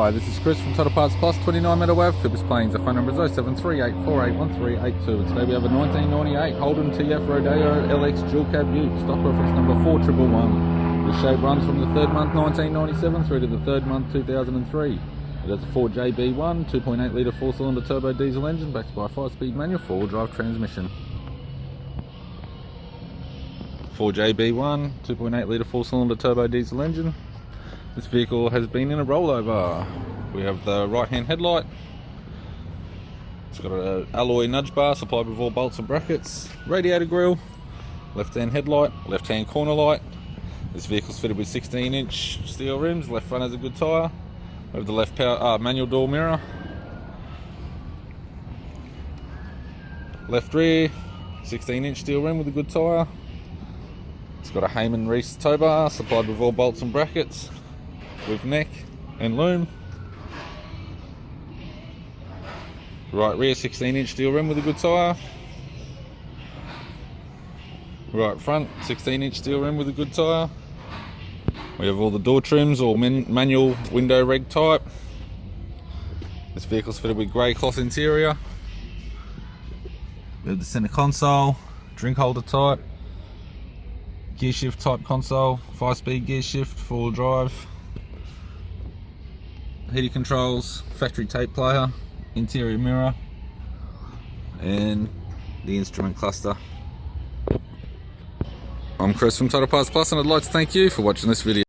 Hi, this is Chris from Total Parts Plus, 29 Meadow Ave, Clippers Plains. Our phone number is 0738481382, and today we have a 1998 Holden TF Rodeo LX dual cab ute, stock reference number 4111. The shape runs from the third month 1997 through to the third month 2003. It has a 4JB1 2.8 litre 4-cylinder turbo diesel engine backed by a 5-speed manual 4-wheel drive transmission. 4JB1 2.8 litre 4-cylinder turbo diesel engine. This vehicle has been in a rollover. We have the right hand headlight. It's got an alloy nudge bar supplied with all bolts and brackets. Radiator grille. Left hand headlight. Left hand corner light. This vehicle's fitted with 16-inch steel rims. Left front has a good tyre. We have the left power manual door mirror. Left rear 16-inch steel rim with a good tyre. It's got a Heyman Reese tow bar supplied with all bolts and brackets, with neck and loom. Right rear 16-inch steel rim with a good tyre. Right front 16-inch steel rim with a good tyre. We have all the door trims, all manual window reg type. This vehicle's fitted with grey cloth interior. We have the centre console, drink holder type, gear shift type console, 5-speed gear shift, 4-wheel drive. Heater controls, factory tape player, interior mirror, and the instrument cluster. I'm Chris from Total Parts Plus, and I'd like to thank you for watching this video.